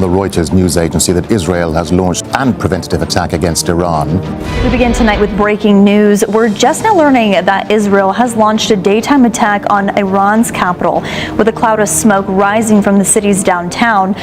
the Reuters news agency that Israel has launched an preventative attack against Iran. We begin tonight with breaking news. We're just now learning that Israel has launched a daytime attack on Iran's capital, with a cloud of smoke rising from the city's downtown.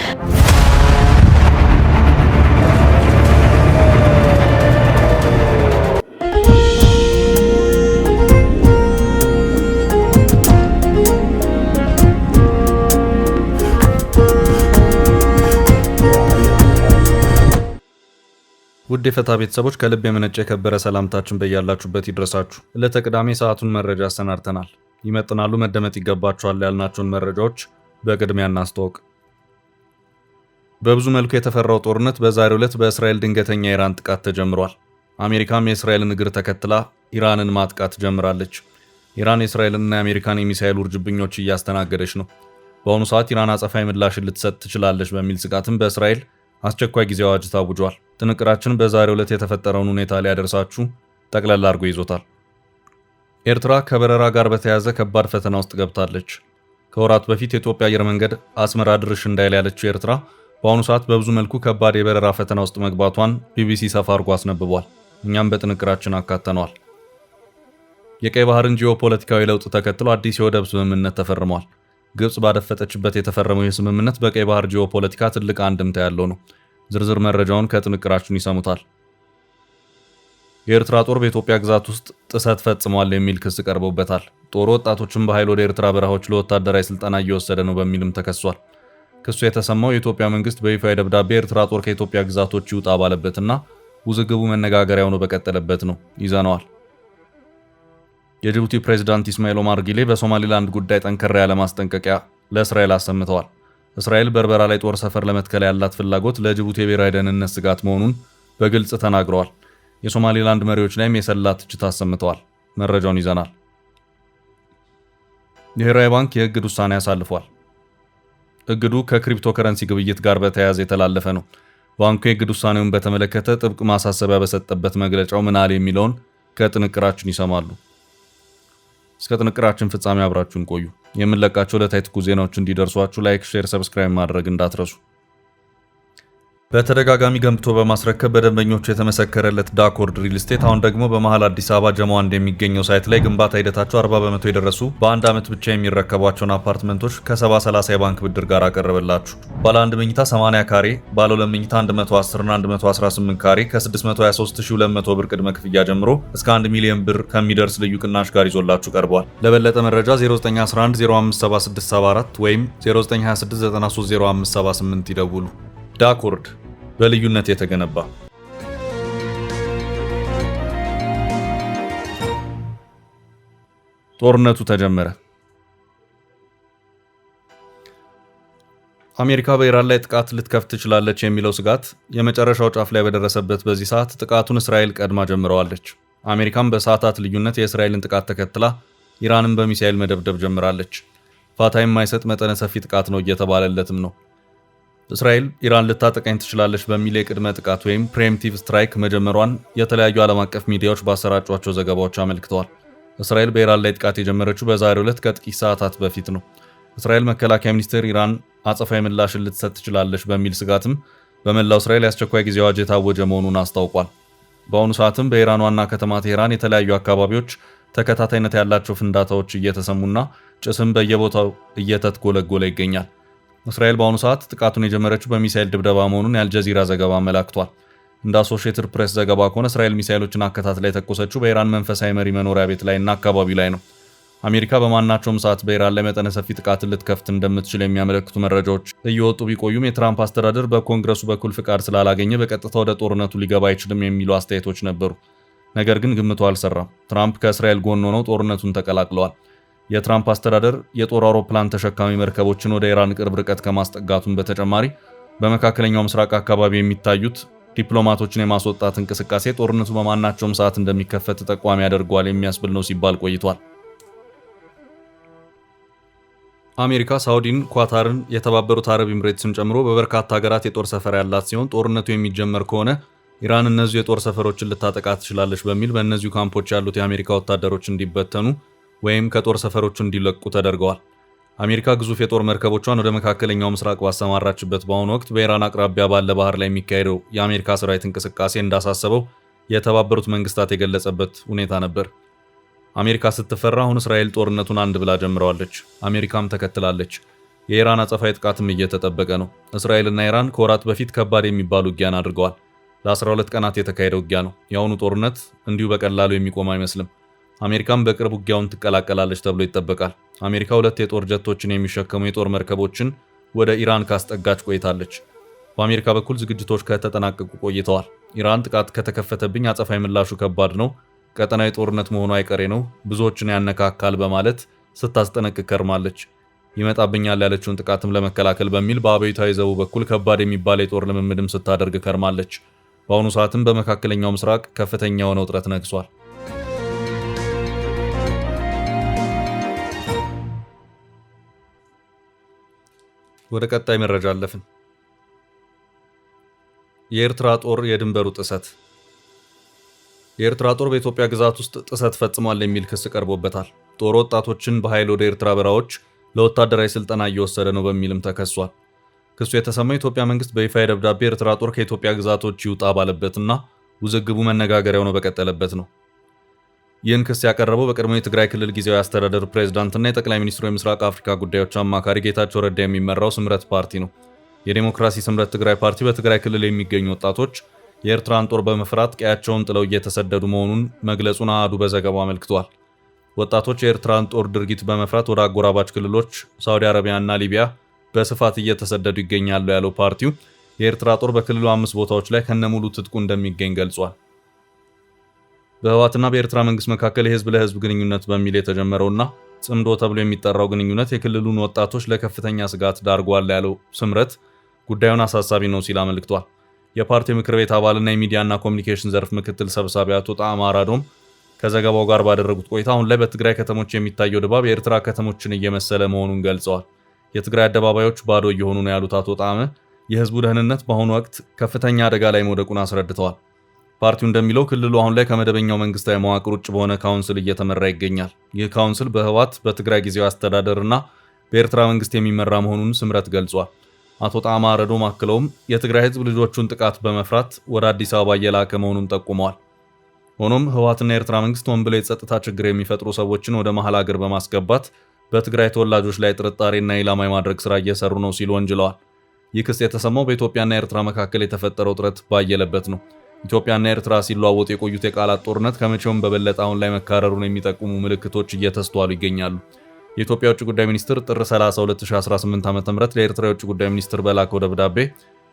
ውድ የፈታ ቤተሰቦች ከልብ የመነጨ የከበረ ሰላምታችን በያላችሁበት ይድረሳችሁ። ለተቀዳሚ ሰዓቱን መረጃ አሰናድተናል። ይመጥናሉ፣ መደመጥ ይገባቸዋል ያልናቸውን መረጃዎች በቅድሚያ እናስተዋውቅ። በብዙ መልኩ የተፈራው ጦርነት በዛሬው ዕለት በእስራኤል ድንገተኛ የኢራን ጥቃት ተጀምሯል። አሜሪካም የእስራኤልን እግር ተከትላ ኢራንን ማጥቃት ጀምራለች። ኢራን የእስራኤልና የአሜሪካን የሚሳኤል ውርጅብኞች እያስተናገደች ነው። በአሁኑ ሰዓት ኢራን አጸፋዊ ምላሽን ልትሰጥ ትችላለች በሚል ስጋትም በእስራኤል አስቸኳይ ጊዜ አዋጅ ታውጇል። ጥንቅራችን በዛሬው ዕለት የተፈጠረውን ሁኔታ ሊያደርሳችሁ ጠቅላላ አድርጎ ይዞታል። ኤርትራ ከበረራ ጋር በተያያዘ ከባድ ፈተና ውስጥ ገብታለች። ከወራት በፊት የኢትዮጵያ አየር መንገድ አስመራ ድርሽ እንዳይል ያለችው ኤርትራ በአሁኑ ሰዓት በብዙ መልኩ ከባድ የበረራ ፈተና ውስጥ መግባቷን ቢቢሲ ሰፋ አድርጎ አስነብቧል። እኛም በጥንቅራችን አካተነዋል። የቀይ ባህርን ጂኦፖለቲካዊ ለውጥ ተከትሎ አዲስ የወደብ ስምምነት ተፈርሟል። ግብጽ ባደፈጠችበት የተፈረመው የስምምነት በቀይ ባህር ጂኦፖለቲካ ትልቅ አንድምታ ያለው ነው። ዝርዝር መረጃውን ከጥንቅራችን ይሰሙታል። የኤርትራ ጦር በኢትዮጵያ ግዛት ውስጥ ጥሰት ፈጽሟል የሚል ክስ ቀርቦበታል። ጦሩ ወጣቶችን በኃይል ወደ ኤርትራ በረሃዎች ለወታደራዊ ስልጠና እየወሰደ ነው በሚልም ተከሷል። ክሱ የተሰማው የኢትዮጵያ መንግስት በይፋዊ ደብዳቤ ኤርትራ ጦር ከኢትዮጵያ ግዛቶች ይውጣ ባለበትና ውዝግቡ መነጋገሪያ ሆኖ በቀጠለበት ነው። ይዘነዋል። የጅቡቲ ፕሬዝዳንት ኢስማኤል ኦማር ጊሌ በሶማሊላንድ ጉዳይ ጠንከር ያለ ማስጠንቀቂያ ለእስራኤል አሰምተዋል። እስራኤል በርበራ ላይ ጦር ሰፈር ለመትከል ያላት ፍላጎት ለጅቡቲ የብሔራዊ ደህንነት ስጋት መሆኑን በግልጽ ተናግረዋል። የሶማሊላንድ መሪዎች ላይም የሰላ ትችት አሰምተዋል። መረጃውን ይዘናል። ብሔራዊ ባንክ የእግድ ውሳኔ አሳልፏል። እግዱ ከክሪፕቶ ከረንሲ ግብይት ጋር በተያያዘ የተላለፈ ነው። ባንኩ የእግድ ውሳኔውን በተመለከተ ጥብቅ ማሳሰቢያ በሰጠበት መግለጫው ምን አለ የሚለውን ከጥንቅራችን ይሰማሉ። እስከ ጥንቅራችን ፍጻሜ አብራችሁን ቆዩ። የምንለቃቸው ዕለታዊ ትኩስ ዜናዎች እንዲደርሷችሁ ላይክ፣ ሼር፣ ሰብስክራይብ ማድረግ እንዳትረሱ። በተደጋጋሚ ገንብቶ በማስረከብ በደንበኞቹ የተመሰከረለት ዳኮርድ ሪል ስቴት አሁን ደግሞ በመሃል አዲስ አበባ ጀማ እንደሚገኘው ሳይት ላይ ግንባታ ሂደታቸው 40% የደረሱ በአንድ ዓመት ብቻ የሚረከቧቸውን አፓርትመንቶች ከ70/30 የባንክ ብድር ጋር አቀረበላችሁ። ባለ 1 መኝታ 80 ካሬ፣ ባለ 2 መኝታ 110 እና 118 ካሬ ከ623200 ብር ቅድመ ክፍያ ጀምሮ እስከ 1 ሚሊዮን ብር ከሚደርስ ልዩ ቅናሽ ጋር ይዞላችሁ ቀርቧል። ለበለጠ መረጃ 0911 057674 ወይም 0926 930578 ይደውሉ። ዳኮርድ በልዩነት የተገነባ። ጦርነቱ ተጀመረ። አሜሪካ በኢራን ላይ ጥቃት ልትከፍት ትችላለች የሚለው ስጋት የመጨረሻው ጫፍ ላይ በደረሰበት በዚህ ሰዓት ጥቃቱን እስራኤል ቀድማ ጀምረዋለች። አሜሪካም በሰዓታት ልዩነት የእስራኤልን ጥቃት ተከትላ ኢራንን በሚሳኤል መደብደብ ጀምራለች። ፋታ የማይሰጥ መጠነ ሰፊ ጥቃት ነው እየተባለለትም ነው። እስራኤል ኢራን ልታጠቃኝ ትችላለች በሚል የቅድመ ጥቃት ወይም ፕሪኤምፕቲቭ ስትራይክ መጀመሯን የተለያዩ ዓለም አቀፍ ሚዲያዎች ባሰራጯቸው ዘገባዎች አመልክተዋል። እስራኤል በኢራን ላይ ጥቃት የጀመረችው በዛሬው ዕለት ከጥቂት ሰዓታት በፊት ነው። እስራኤል መከላከያ ሚኒስቴር ኢራን አጸፋዊ ምላሽን ልትሰጥ ትችላለች በሚል ስጋትም በመላው እስራኤል የአስቸኳይ ጊዜ አዋጅ የታወጀ መሆኑን አስታውቋል። በአሁኑ ሰዓትም በኢራን ዋና ከተማ ቴህራን የተለያዩ አካባቢዎች ተከታታይነት ያላቸው ፍንዳታዎች እየተሰሙና ጭስም በየቦታው እየተትጎለጎለ ይገኛል። እስራኤል በአሁኑ ሰዓት ጥቃቱን የጀመረችው በሚሳኤል ድብደባ መሆኑን የአልጀዚራ ዘገባ አመላክቷል። እንደ አሶሺየትድ ፕሬስ ዘገባ ከሆነ እስራኤል ሚሳኤሎችን አከታትላ የተኮሰችው በኢራን መንፈሳዊ መሪ መኖሪያ ቤት ላይ እና አካባቢው ላይ ነው። አሜሪካ በማናቸውም ሰዓት በኢራን ላይ መጠነ ሰፊ ጥቃትን ልትከፍት እንደምትችል የሚያመለክቱ መረጃዎች እየወጡ ቢቆዩም የትራምፕ አስተዳደር በኮንግረሱ በኩል ፍቃድ ስላላገኘ በቀጥታ ወደ ጦርነቱ ሊገባ አይችልም የሚሉ አስተያየቶች ነበሩ። ነገር ግን ግምቱ አልሰራም። ትራምፕ ከእስራኤል ጎን ሆነው ጦርነቱን ተቀላቅለዋል። የትራምፕ አስተዳደር የጦር አውሮፕላን ተሸካሚ መርከቦችን ወደ ኢራን ቅርብ ርቀት ከማስጠጋቱን በተጨማሪ በመካከለኛው ምስራቅ አካባቢ የሚታዩት ዲፕሎማቶችን የማስወጣት እንቅስቃሴ ጦርነቱ በማናቸውም ሰዓት እንደሚከፈት ጠቋሚ ያደርገዋል የሚያስብል ነው ሲባል ቆይቷል። አሜሪካ ሳውዲን፣ ኳታርን፣ የተባበሩት አረብ ኤምሬትስን ጨምሮ በበርካታ ሀገራት የጦር ሰፈር ያላት ሲሆን ጦርነቱ የሚጀመር ከሆነ ኢራን እነዚሁ የጦር ሰፈሮችን ልታጠቃ ትችላለች በሚል በእነዚሁ ካምፖች ያሉት የአሜሪካ ወታደሮች እንዲበተኑ ወይም ከጦር ሰፈሮቹ እንዲለቁ ተደርገዋል። አሜሪካ ግዙፍ የጦር መርከቦቿን ወደ መካከለኛው ምስራቅ ባሰማራችበት በአሁኑ ወቅት በኢራን አቅራቢያ ባለ ባህር ላይ የሚካሄደው የአሜሪካ ሰራዊት እንቅስቃሴ እንዳሳሰበው የተባበሩት መንግስታት የገለጸበት ሁኔታ ነበር። አሜሪካ ስትፈራ አሁን እስራኤል ጦርነቱን አንድ ብላ ጀምረዋለች። አሜሪካም ተከትላለች። የኢራን አጸፋዊ ጥቃትም እየተጠበቀ ነው። እስራኤልና ኢራን ከወራት በፊት ከባድ የሚባሉ ውጊያን አድርገዋል። ለ12 ቀናት የተካሄደ ውጊያ ነው። የአሁኑ ጦርነት እንዲሁ በቀላሉ የሚቆም አይመስልም። አሜሪካም በቅርብ ውጊያውን ትቀላቀላለች ተብሎ ይጠበቃል። አሜሪካ 2 የጦር ጀቶችን የሚሸከሙ የጦር መርከቦችን ወደ ኢራን ካስጠጋች ቆይታለች። በአሜሪካ በኩል ዝግጅቶች ከተጠናቀቁ ቆይተዋል። ኢራን ጥቃት ከተከፈተብኝ አጸፋዊ ምላሹ ከባድ ነው፣ ቀጠናዊ ጦርነት መሆኑ አይቀሬ ነው፣ ብዙዎችን ያነካካል በማለት ስታስጠነቅቅ ከርማለች። ይመጣብኛል ያለችውን ጥቃትም ለመከላከል በሚል በአብዮታዊ ዘቡ በኩል ከባድ የሚባል የጦር ልምምድም ስታደርግ ከርማለች። በአሁኑ ሰዓትም በመካከለኛው ምስራቅ ከፍተኛ የሆነ ውጥረት ነግሷል። ወደ ቀጣይ መረጃ አለፍን። የኤርትራ ጦር የድንበሩ ጥሰት። የኤርትራ ጦር በኢትዮጵያ ግዛት ውስጥ ጥሰት ፈጽሟል የሚል ክስ ቀርቦበታል። ጦር ወጣቶችን በኃይል ወደ ኤርትራ በረሃዎች ለወታደራዊ ስልጠና እየወሰደ ነው በሚልም ተከሷል። ክሱ የተሰማው የኢትዮጵያ መንግስት በይፋ ደብዳቤ ኤርትራ ጦር ከኢትዮጵያ ግዛቶች ይውጣ ባለበትና ውዝግቡ መነጋገሪያ ሆኖ በቀጠለበት ነው። ይህን ክስ ያቀረበው በቀድሞ የትግራይ ክልል ጊዜያዊ አስተዳደር ፕሬዝዳንትና የጠቅላይ ሚኒስትሩ የምስራቅ አፍሪካ ጉዳዮች አማካሪ ጌታቸው ረዳ የሚመራው ስምረት ፓርቲ ነው። የዴሞክራሲ ስምረት ትግራይ ፓርቲ በትግራይ ክልል የሚገኙ ወጣቶች የኤርትራን ጦር በመፍራት ቀያቸውን ጥለው እየተሰደዱ መሆኑን መግለጹን አሃዱ በዘገባው አመልክቷል። ወጣቶች የኤርትራን ጦር ድርጊት በመፍራት ወደ አጎራባች ክልሎች ሳዑዲ አረቢያና ሊቢያ በስፋት እየተሰደዱ ይገኛሉ ያለው ፓርቲው የኤርትራ ጦር በክልሉ 5 ቦታዎች ላይ ከነሙሉ ትጥቁ እንደሚገኝ ገልጿል። በህወሓትና በኤርትራ መንግስት መካከል የህዝብ ለህዝብ ግንኙነት በሚል የተጀመረውና ጽምዶ ተብሎ የሚጠራው ግንኙነት የክልሉን ወጣቶች ለከፍተኛ ስጋት ዳርጓል ያለው ስምረት ጉዳዩን አሳሳቢ ነው ሲል አመልክቷል። የፓርቲው ምክር ቤት አባልና የሚዲያና ኮሚኒኬሽን ዘርፍ ምክትል ሰብሳቢ አቶ ጣዕመ አራዶም ከዘገባው ጋር ባደረጉት ቆይታ አሁን ላይ በትግራይ ከተሞች የሚታየው ድባብ የኤርትራ ከተሞችን እየመሰለ መሆኑን ገልጸዋል። የትግራይ አደባባዮች ባዶ እየሆኑ ነው ያሉት አቶ ጣዕመ የህዝቡ ደህንነት በአሁኑ ወቅት ከፍተኛ አደጋ ላይ መውደቁን አስረድተዋል። ፓርቲው እንደሚለው ክልሉ አሁን ላይ ከመደበኛው መንግስታዊ መዋቅር ውጭ በሆነ ካውንስል እየተመራ ይገኛል። ይህ ካውንስል በህወሓት በትግራይ ጊዜያዊ አስተዳደርና በኤርትራ መንግስት የሚመራ መሆኑን ስምረት ገልጿል። አቶ ጣዕመ አረዶም አክለውም የትግራይ ህዝብ ልጆቹን ጥቃት በመፍራት ወደ አዲስ አበባ እየላከ መሆኑን ጠቁመዋል። ሆኖም ህወሓትና የኤርትራ መንግስት ሆን ብለው የጸጥታ ችግር የሚፈጥሩ ሰዎችን ወደ መሃል ሀገር በማስገባት በትግራይ ተወላጆች ላይ ጥርጣሬና ኢላማ የማድረግ ስራ እየሰሩ ነው ሲሉ ወንጅለዋል። ይህ ክስ የተሰማው በኢትዮጵያና ኤርትራ መካከል የተፈጠረው ውጥረት ባየለበት ነው። ኢትዮጵያና ኤርትራ ሲለዋወጡ የቆዩት የቃላት ጦርነት ከመቼውም በበለጠ አሁን ላይ መካረሩን የሚጠቁሙ ምልክቶች እየተስተዋሉ ይገኛሉ። የኢትዮጵያ ውጭ ጉዳይ ሚኒስትር ጥር 30 2018 ዓ.ም ለኤርትራ የውጭ ጉዳይ ሚኒስትር በላከው ደብዳቤ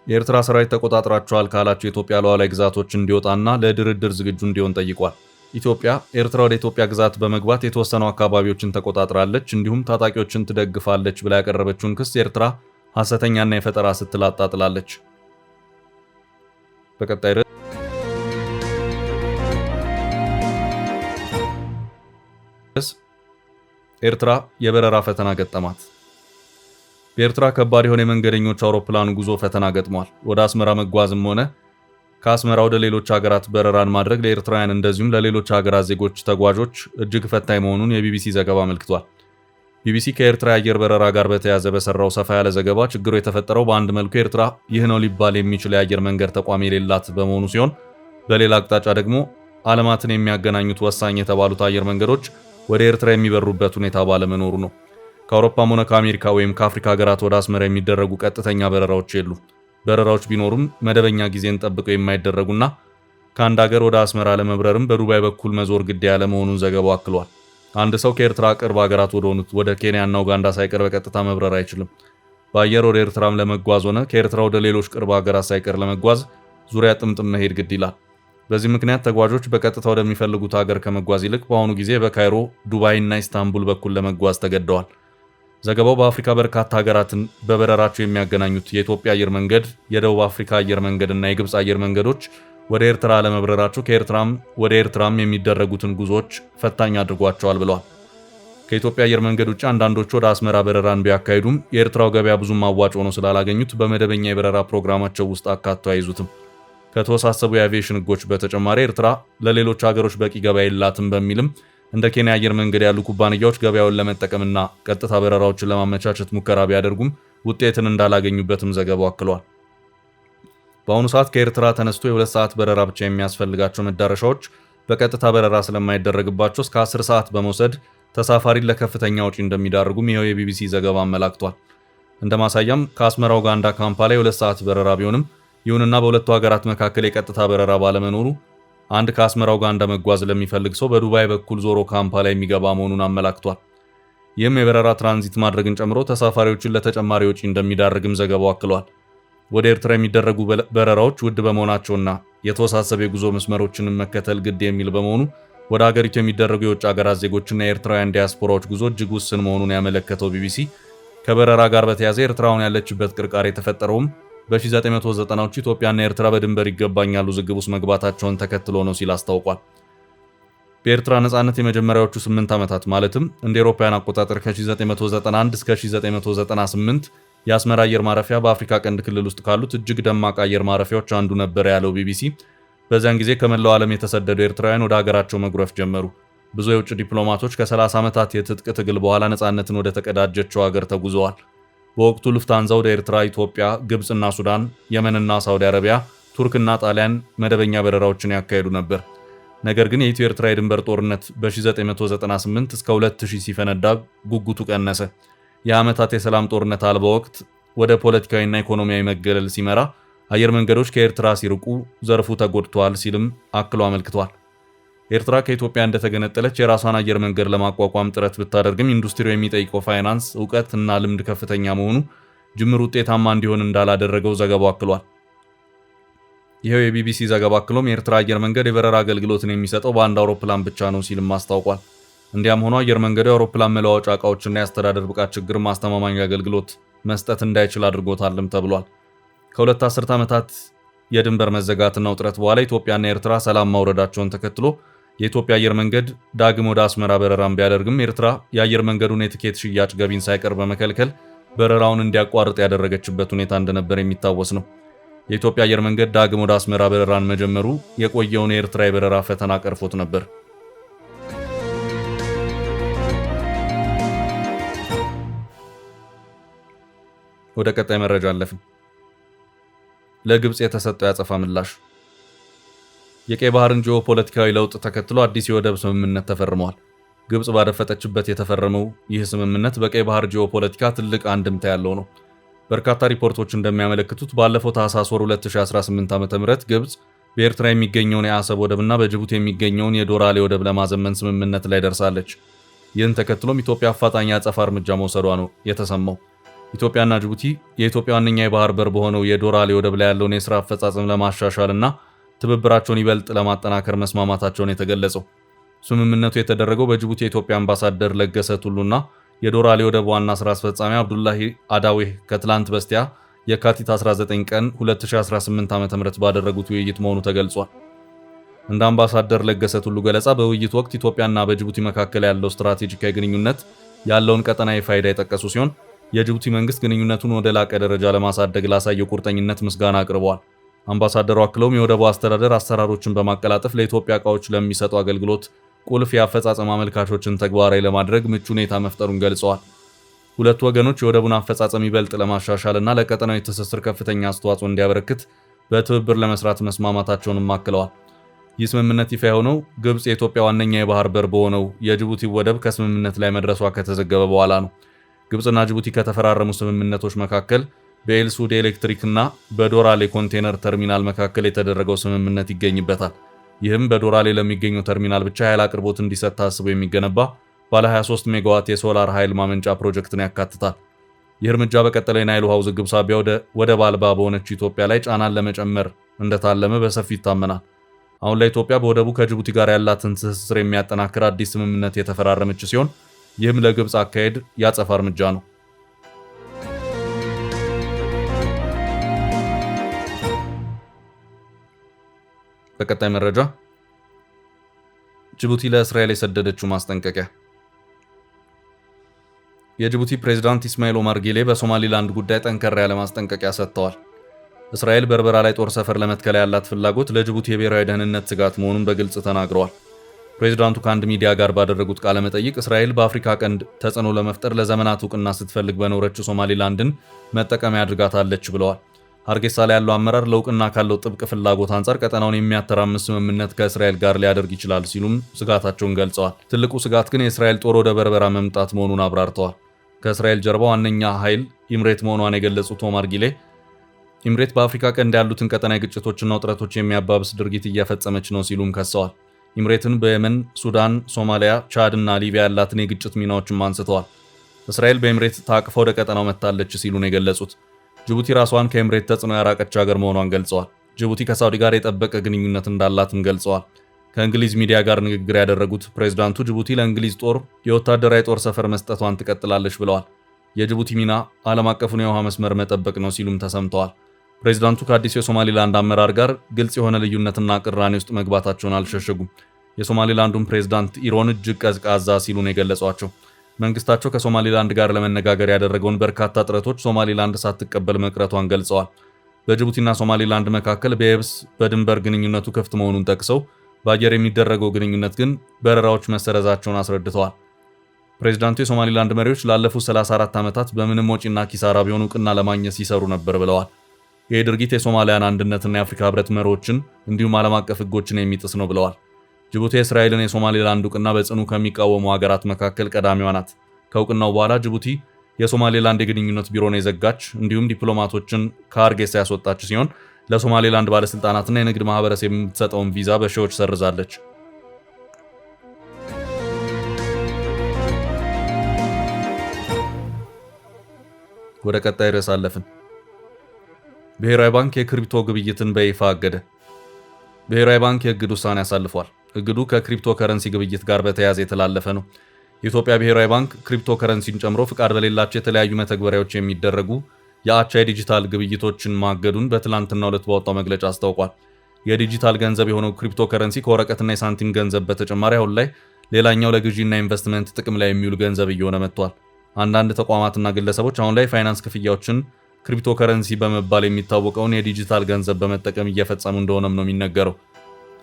የኤርትራ ሰራዊት ተቆጣጥራቸዋል ካላቸው የኢትዮጵያ ሉዓላዊ ግዛቶች እንዲወጣና ለድርድር ዝግጁ እንዲሆን ጠይቋል። ኢትዮጵያ ኤርትራ ወደ ኢትዮጵያ ግዛት በመግባት የተወሰኑ አካባቢዎችን ተቆጣጥራለች እንዲሁም ታጣቂዎችን ትደግፋለች ብላ ያቀረበችውን ክስ ኤርትራ ሐሰተኛና የፈጠራ ስትል አጣጥላለች። በቀጣይ ኤርትራ የበረራ ፈተና ገጠማት። በኤርትራ ከባድ የሆነ የመንገደኞች አውሮፕላን ጉዞ ፈተና ገጥሟል። ወደ አስመራ መጓዝም ሆነ ከአስመራ ወደ ሌሎች ሀገራት በረራን ማድረግ ለኤርትራውያን እንደዚሁም ለሌሎች ሀገራት ዜጎች ተጓዦች እጅግ ፈታኝ መሆኑን የቢቢሲ ዘገባ አመልክቷል። ቢቢሲ ከኤርትራ የአየር በረራ ጋር በተያያዘ በሰራው ሰፋ ያለ ዘገባ ችግሩ የተፈጠረው በአንድ መልኩ ኤርትራ ይህ ነው ሊባል የሚችል የአየር መንገድ ተቋም የሌላት በመሆኑ ሲሆን፣ በሌላ አቅጣጫ ደግሞ ዓለማትን የሚያገናኙት ወሳኝ የተባሉት አየር መንገዶች ወደ ኤርትራ የሚበሩበት ሁኔታ ባለመኖሩ ነው። ከአውሮፓም ሆነ ከአሜሪካ ወይም ከአፍሪካ ሀገራት ወደ አስመራ የሚደረጉ ቀጥተኛ በረራዎች የሉ። በረራዎች ቢኖሩም መደበኛ ጊዜን ጠብቀው የማይደረጉና ከአንድ ሀገር ወደ አስመራ ለመብረርም በዱባይ በኩል መዞር ግድ ያለ መሆኑን ዘገባው አክሏል። አንድ ሰው ከኤርትራ ቅርብ ሀገራት ወደ ሆኑት ወደ ኬንያና ኡጋንዳ ሳይቀር በቀጥታ መብረር አይችልም። በአየር ወደ ኤርትራም ለመጓዝ ሆነ ከኤርትራ ወደ ሌሎች ቅርብ ሀገራት ሳይቀር ለመጓዝ ዙሪያ ጥምጥም መሄድ ግድ ይላል። በዚህ ምክንያት ተጓዦች በቀጥታ ወደሚፈልጉት ሀገር ከመጓዝ ይልቅ በአሁኑ ጊዜ በካይሮ፣ ዱባይና ኢስታንቡል በኩል ለመጓዝ ተገደዋል። ዘገባው በአፍሪካ በርካታ ሀገራትን በበረራቸው የሚያገናኙት የኢትዮጵያ አየር መንገድ፣ የደቡብ አፍሪካ አየር መንገድና የግብፅ አየር መንገዶች ወደ ኤርትራ ለመብረራቸው ከኤርትራም ወደ ኤርትራም የሚደረጉትን ጉዞዎች ፈታኝ አድርጓቸዋል ብለዋል። ከኢትዮጵያ አየር መንገድ ውጭ አንዳንዶቹ ወደ አስመራ በረራን ቢያካሂዱም የኤርትራው ገበያ ብዙም አዋጭ ሆኖ ስላላገኙት በመደበኛ የበረራ ፕሮግራማቸው ውስጥ አካተው አይዙትም። ከተወሳሰቡ የአቪዬሽን ሕጎች በተጨማሪ ኤርትራ ለሌሎች ሀገሮች በቂ ገበያ የላትም በሚልም እንደ ኬንያ አየር መንገድ ያሉ ኩባንያዎች ገበያውን ለመጠቀምና ቀጥታ በረራዎችን ለማመቻቸት ሙከራ ቢያደርጉም ውጤትን እንዳላገኙበትም ዘገባው አክሏል። በአሁኑ ሰዓት ከኤርትራ ተነስቶ የ2 ሰዓት በረራ ብቻ የሚያስፈልጋቸው መዳረሻዎች በቀጥታ በረራ ስለማይደረግባቸው እስከ 10 ሰዓት በመውሰድ ተሳፋሪን ለከፍተኛ ወጪ እንደሚዳርጉም ይኸው የቢቢሲ ዘገባ አመላክቷል። እንደ ማሳያም ከአስመራ ኡጋንዳ ካምፓላ የ2 ሰዓት በረራ ቢሆንም ይሁንና በሁለቱ ሀገራት መካከል የቀጥታ በረራ ባለመኖሩ አንድ ከአስመራ ኡጋንዳ መጓዝ ለሚፈልግ ሰው በዱባይ በኩል ዞሮ ካምፓላ የሚገባ መሆኑን አመላክቷል። ይህም የበረራ ትራንዚት ማድረግን ጨምሮ ተሳፋሪዎችን ለተጨማሪ ወጪ እንደሚዳርግም ዘገባው አክሏል። ወደ ኤርትራ የሚደረጉ በረራዎች ውድ በመሆናቸውና የተወሳሰበ የጉዞ መስመሮችን መከተል ግድ የሚል በመሆኑ ወደ ሀገሪቱ የሚደረጉ የውጭ ሀገራት ዜጎችና የኤርትራውያን ዲያስፖራዎች ጉዞ እጅግ ውስን መሆኑን ያመለከተው ቢቢሲ ከበረራ ጋር በተያያዘ ኤርትራውን ያለችበት ቅርቃር የተፈጠረውም በ1990ዎቹ ኢትዮጵያና ኤርትራ በድንበር ይገባኛል ውዝግብ ውስጥ መግባታቸውን ተከትሎ ነው ሲል አስታውቋል። በኤርትራ ነጻነት የመጀመሪያዎቹ 8 ዓመታት ማለትም እንደ አውሮፓውያን አቆጣጠር ከ1991 እስከ 1998 የአስመራ አየር ማረፊያ በአፍሪካ ቀንድ ክልል ውስጥ ካሉት እጅግ ደማቅ አየር ማረፊያዎች አንዱ ነበር ያለው ቢቢሲ በዚያን ጊዜ ከመላው ዓለም የተሰደዱ ኤርትራውያን ወደ ሀገራቸው መጉረፍ ጀመሩ። ብዙ የውጭ ዲፕሎማቶች ከ30 ዓመታት የትጥቅ ትግል በኋላ ነጻነትን ወደ ተቀዳጀችው ሀገር ተጉዘዋል። በወቅቱ ሉፍታንዛ ወደ ኤርትራ፣ ኢትዮጵያ፣ ግብጽና ሱዳን፣ የመንና ሳውዲ አረቢያ፣ ቱርክና ጣሊያን መደበኛ በረራዎችን ያካሄዱ ነበር። ነገር ግን የኢትዮ ኤርትራ የድንበር ጦርነት በ1998 እስከ 2000 ሲፈነዳ ጉጉቱ ቀነሰ። የዓመታት የሰላም ጦርነት አልባ ወቅት ወደ ፖለቲካዊና ኢኮኖሚያዊ መገለል ሲመራ አየር መንገዶች ከኤርትራ ሲርቁ ዘርፉ ተጎድቷል ሲልም አክሎ አመልክቷል። ኤርትራ ከኢትዮጵያ እንደተገነጠለች የራሷን አየር መንገድ ለማቋቋም ጥረት ብታደርግም ኢንዱስትሪው የሚጠይቀው ፋይናንስ፣ እውቀት እና ልምድ ከፍተኛ መሆኑ ጅምር ውጤታማ እንዲሆን እንዳላደረገው ዘገባው አክሏል። ይኸው የቢቢሲ ዘገባ አክሎም የኤርትራ አየር መንገድ የበረራ አገልግሎትን የሚሰጠው በአንድ አውሮፕላን ብቻ ነው ሲልም አስታውቋል። እንዲያም ሆኖ አየር መንገዱ የአውሮፕላን መለዋወጫ ዕቃዎችና የአስተዳደር ብቃት ችግር ማስተማማኝ አገልግሎት መስጠት እንዳይችል አድርጎታልም ተብሏል። ከሁለት አስርት ዓመታት የድንበር መዘጋትና ውጥረት በኋላ ኢትዮጵያና ኤርትራ ሰላም ማውረዳቸውን ተከትሎ የኢትዮጵያ አየር መንገድ ዳግም ወደ አስመራ በረራን ቢያደርግም ኤርትራ የአየር መንገዱን የትኬት ሽያጭ ገቢን ሳይቀር በመከልከል በረራውን እንዲያቋርጥ ያደረገችበት ሁኔታ እንደነበር የሚታወስ ነው። የኢትዮጵያ አየር መንገድ ዳግም ወደ አስመራ በረራን መጀመሩ የቆየውን የኤርትራ የበረራ ፈተና ቀርፎት ነበር። ወደ ቀጣይ መረጃ አለፍን። ለግብጽ የተሰጠው ያጸፋ ምላሽ። የቀይ ባህርን ጂኦፖለቲካዊ ለውጥ ተከትሎ አዲስ የወደብ ስምምነት ተፈርመዋል። ግብጽ ባደፈጠችበት የተፈረመው ይህ ስምምነት በቀይ ባህር ጂኦፖለቲካ ትልቅ አንድምታ ያለው ነው። በርካታ ሪፖርቶች እንደሚያመለክቱት ባለፈው ታህሳስ ወር 2018 ዓ.ም ግብጽ በኤርትራ የሚገኘውን የአሰብ ወደብና በጅቡቲ የሚገኘውን የዶራሌ ወደብ ለማዘመን ስምምነት ላይ ደርሳለች። ይህን ተከትሎም ኢትዮጵያ አፋጣኝ ያጸፋ እርምጃ መውሰዷ ነው የተሰማው። ኢትዮጵያና ጅቡቲ የኢትዮጵያ ዋነኛ የባህር በር በሆነው የዶራሌ ወደብ ላይ ያለውን የሥራ አፈጻጸም ለማሻሻልና ትብብራቸውን ይበልጥ ለማጠናከር መስማማታቸውን የተገለጸው ስምምነቱ የተደረገው በጅቡቲ የኢትዮጵያ አምባሳደር ለገሰ ቱሉና የዶራሌ ወደብ ዋና ሥራ አስፈጻሚ አብዱላሂ አዳዌህ ከትላንት በስቲያ የካቲት 19 ቀን 2018 ዓ.ም ባደረጉት ውይይት መሆኑ ተገልጿል። እንደ አምባሳደር ለገሰ ቱሉ ገለጻ በውይይቱ ወቅት ኢትዮጵያና በጅቡቲ መካከል ያለው ስትራቴጂካዊ ግንኙነት ያለውን ቀጠናዊ ፋይዳ የጠቀሱ ሲሆን የጅቡቲ መንግስት ግንኙነቱን ወደ ላቀ ደረጃ ለማሳደግ ላሳየው ቁርጠኝነት ምስጋና አቅርበዋል። አምባሳደሩ አክለውም የወደቡ አስተዳደር አሰራሮችን በማቀላጠፍ ለኢትዮጵያ ዕቃዎች ለሚሰጡ አገልግሎት ቁልፍ የአፈጻጸም አመልካቾችን ተግባራዊ ለማድረግ ምቹ ሁኔታ መፍጠሩን ገልጸዋል። ሁለቱ ወገኖች የወደቡን አፈጻጸም ይበልጥ ለማሻሻልና ለቀጠናዊ ትስስር ከፍተኛ አስተዋጽኦ እንዲያበረክት በትብብር ለመስራት መስማማታቸውንም አክለዋል። ይህ ስምምነት ይፋ የሆነው ግብጽ የኢትዮጵያ ዋነኛ የባህር በር በሆነው የጅቡቲ ወደብ ከስምምነት ላይ መድረሷ ከተዘገበ በኋላ ነው። ግብጽና ጅቡቲ ከተፈራረሙ ስምምነቶች መካከል በኤልሱድ ኤሌክትሪክና በዶራሌ ኮንቴነር ተርሚናል መካከል የተደረገው ስምምነት ይገኝበታል። ይህም በዶራሌ ለሚገኘው ተርሚናል ብቻ ኃይል አቅርቦት እንዲሰጥ ታስቦ የሚገነባ ባለ 23 ሜጋዋት የሶላር ኃይል ማመንጫ ፕሮጀክትን ያካትታል። ይህ እርምጃ በቀጠለው የናይል ውሃ ውዝግብ ሳቢያ ወደብ አልባ በሆነች ኢትዮጵያ ላይ ጫናን ለመጨመር እንደታለመ በሰፊ ይታመናል። አሁን ላይ ኢትዮጵያ በወደቡ ከጅቡቲ ጋር ያላትን ትስስር የሚያጠናክር አዲስ ስምምነት የተፈራረመች ሲሆን ይህም ለግብጽ አካሄድ ያጸፋ እርምጃ ነው። በቀጣይ መረጃ ጅቡቲ ለእስራኤል የሰደደችው ማስጠንቀቂያ። የጅቡቲ ፕሬዝዳንት ኢስማኤል ኦማር ጌሌ በሶማሊላንድ ጉዳይ ጠንከር ያለ ማስጠንቀቂያ ሰጥተዋል። እስራኤል በርበራ ላይ ጦር ሰፈር ለመትከል ያላት ፍላጎት ለጅቡቲ የብሔራዊ ደህንነት ስጋት መሆኑን በግልጽ ተናግረዋል። ፕሬዝዳንቱ ከአንድ ሚዲያ ጋር ባደረጉት ቃለ መጠይቅ እስራኤል በአፍሪካ ቀንድ ተጽዕኖ ለመፍጠር ለዘመናት እውቅና ስትፈልግ በኖረችው ሶማሊላንድን መጠቀሚያ አድርጋታለች ብለዋል። ሀርጌሳ ላይ ያለው አመራር ለእውቅና ካለው ጥብቅ ፍላጎት አንጻር ቀጠናውን የሚያተራምስ ስምምነት ከእስራኤል ጋር ሊያደርግ ይችላል ሲሉም ስጋታቸውን ገልጸዋል። ትልቁ ስጋት ግን የእስራኤል ጦር ወደ በርበራ መምጣት መሆኑን አብራርተዋል። ከእስራኤል ጀርባ ዋነኛ ኃይል ኢምሬት መሆኗን የገለጹት ኦማር ጊሌ ኢምሬት በአፍሪካ ቀንድ ያሉትን ቀጠናዊ ግጭቶችና ውጥረቶች የሚያባብስ ድርጊት እየፈጸመች ነው ሲሉም ከሰዋል። ኢምሬትን በየመን፣ ሱዳን፣ ሶማሊያ፣ ቻድ እና ሊቢያ ያላትን የግጭት ሚናዎችም አንስተዋል። እስራኤል በኢምሬት ታቅፋ ወደ ቀጠናው መጥታለች ሲሉ ነው የገለጹት። ጅቡቲ ራሷን ከኢምሬት ተጽዕኖ ያራቀች ሀገር መሆኗን ገልጸዋል። ጅቡቲ ከሳውዲ ጋር የጠበቀ ግንኙነት እንዳላትም ገልጸዋል። ከእንግሊዝ ሚዲያ ጋር ንግግር ያደረጉት ፕሬዝዳንቱ ጅቡቲ ለእንግሊዝ ጦር የወታደራዊ ጦር ሰፈር መስጠቷን ትቀጥላለች ብለዋል። የጅቡቲ ሚና ዓለም አቀፉን የውሃ መስመር መጠበቅ ነው ሲሉም ተሰምተዋል። ፕሬዝዳንቱ ከአዲሱ የሶማሊላንድ አመራር ጋር ግልጽ የሆነ ልዩነትና ቅራኔ ውስጥ መግባታቸውን አልሸሸጉም። የሶማሊላንዱን ፕሬዝዳንት ኢሮን እጅግ ቀዝቃዛ ሲሉ ነው የገለጿቸው። መንግስታቸው ከሶማሊላንድ ጋር ለመነጋገር ያደረገውን በርካታ ጥረቶች ሶማሊላንድ ሳትቀበል መቅረቷን ገልጸዋል። በጅቡቲና ሶማሊላንድ መካከል በየብስ በድንበር ግንኙነቱ ክፍት መሆኑን ጠቅሰው በአየር የሚደረገው ግንኙነት ግን በረራዎች መሰረዛቸውን አስረድተዋል። ፕሬዝዳንቱ የሶማሊላንድ መሪዎች ላለፉት 34 ዓመታት በምንም ወጪና ኪሳራ ቢሆን እውቅና ለማግኘት ሲሰሩ ነበር ብለዋል። ይህ ድርጊት የሶማሊያን አንድነትና የአፍሪካ ህብረት መሪዎችን እንዲሁም ዓለም አቀፍ ህጎችን የሚጥስ ነው ብለዋል። ጅቡቲ የእስራኤልን የሶማሊላንድ እውቅና በጽኑ ከሚቃወሙ ሀገራት መካከል ቀዳሚዋ ናት። ከእውቅናው በኋላ ጅቡቲ የሶማሊላንድ የግንኙነት ቢሮን የዘጋች እንዲሁም ዲፕሎማቶችን ከሀርጌሳ ያስወጣች ሲሆን ለሶማሊላንድ ባለስልጣናትና የንግድ ማህበረሰብ የምትሰጠውን ቪዛ በሺዎች ሰርዛለች። ወደ ቀጣይ ርዕስ አለፍን። ብሔራዊ ባንክ የክሪፕቶ ግብይትን በይፋ አገደ። ብሔራዊ ባንክ የእግድ ውሳኔ አሳልፏል። እግዱ ከክሪፕቶ ከረንሲ ግብይት ጋር በተያያዘ የተላለፈ ነው። የኢትዮጵያ ብሔራዊ ባንክ ክሪፕቶ ከረንሲን ጨምሮ ፍቃድ በሌላቸው የተለያዩ መተግበሪያዎች የሚደረጉ የአቻ የዲጂታል ግብይቶችን ማገዱን በትላንትናው ዕለት ባወጣው መግለጫ አስታውቋል። የዲጂታል ገንዘብ የሆነው ክሪፕቶ ከረንሲ ከወረቀትና የሳንቲም ገንዘብ በተጨማሪ አሁን ላይ ሌላኛው ለግዢና ኢንቨስትመንት ጥቅም ላይ የሚውል ገንዘብ እየሆነ መጥቷል። አንዳንድ ተቋማትና ግለሰቦች አሁን ላይ ፋይናንስ ክፍያዎችን ክሪፕቶ ከረንሲ በመባል የሚታወቀውን የዲጂታል ገንዘብ በመጠቀም እየፈጸሙ እንደሆነም ነው የሚነገረው።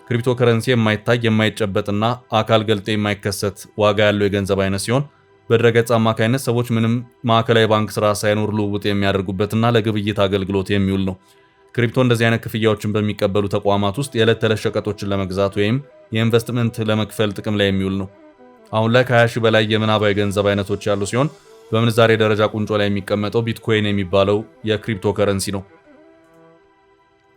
ክሪፕቶ ከረንሲ የማይታይ የማይጨበጥና አካል ገልጦ የማይከሰት ዋጋ ያለው የገንዘብ አይነት ሲሆን በድረገጽ አማካይነት ሰዎች ምንም ማዕከላዊ ባንክ ስራ ሳይኖር ልውውጥ የሚያደርጉበትና ለግብይት አገልግሎት የሚውል ነው። ክሪፕቶ እንደዚህ አይነት ክፍያዎችን በሚቀበሉ ተቋማት ውስጥ የዕለት ተዕለት ሸቀጦችን ለመግዛት ወይም የኢንቨስትመንት ለመክፈል ጥቅም ላይ የሚውል ነው። አሁን ላይ ከ20 ሺህ በላይ የምናባዊ ገንዘብ አይነቶች ያሉ ሲሆን በምንዛሬ ደረጃ ቁንጮ ላይ የሚቀመጠው ቢትኮይን የሚባለው የክሪፕቶ ከረንሲ ነው።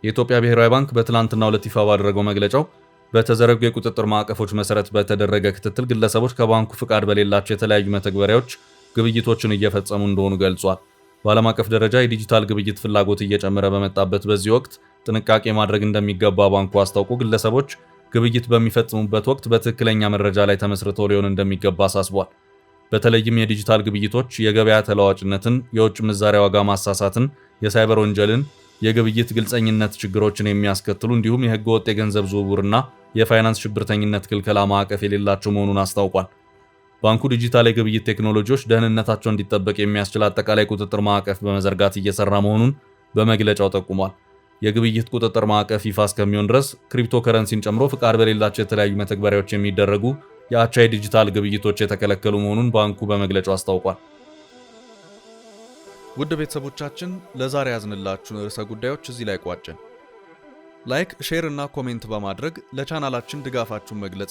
የኢትዮጵያ ብሔራዊ ባንክ በትላንትናው ዕለት ይፋ ባደረገው መግለጫው በተዘረጉ የቁጥጥር ማዕቀፎች መሰረት በተደረገ ክትትል ግለሰቦች ከባንኩ ፍቃድ በሌላቸው የተለያዩ መተግበሪያዎች ግብይቶችን እየፈጸሙ እንደሆኑ ገልጿል። በዓለም አቀፍ ደረጃ የዲጂታል ግብይት ፍላጎት እየጨመረ በመጣበት በዚህ ወቅት ጥንቃቄ ማድረግ እንደሚገባ ባንኩ አስታውቆ ግለሰቦች ግብይት በሚፈጽሙበት ወቅት በትክክለኛ መረጃ ላይ ተመስርተው ሊሆን እንደሚገባ አሳስቧል። በተለይም የዲጂታል ግብይቶች የገበያ ተለዋዋጭነትን፣ የውጭ ምንዛሬ ዋጋ ማሳሳትን፣ የሳይበር ወንጀልን፣ የግብይት ግልጸኝነት ችግሮችን የሚያስከትሉ እንዲሁም የህገ ወጥ የገንዘብ ዝውውርና የፋይናንስ ሽብርተኝነት ክልከላ ማዕቀፍ የሌላቸው መሆኑን አስታውቋል። ባንኩ ዲጂታል የግብይት ቴክኖሎጂዎች ደህንነታቸው እንዲጠበቅ የሚያስችል አጠቃላይ ቁጥጥር ማዕቀፍ በመዘርጋት እየሰራ መሆኑን በመግለጫው ጠቁሟል። የግብይት ቁጥጥር ማዕቀፍ ይፋ እስከሚሆን ድረስ ክሪፕቶ ከረንሲን ጨምሮ ፍቃድ በሌላቸው የተለያዩ መተግበሪያዎች የሚደረጉ የአቻ ዲጂታል ግብይቶች የተከለከሉ መሆኑን ባንኩ በመግለጫው አስታውቋል። ውድ ቤተሰቦቻችን ለዛሬ ያዝንላችሁን ርዕሰ ጉዳዮች እዚህ ላይ ቋጨን። ላይክ፣ ሼር እና ኮሜንት በማድረግ ለቻናላችን ድጋፋችሁን መግለጽ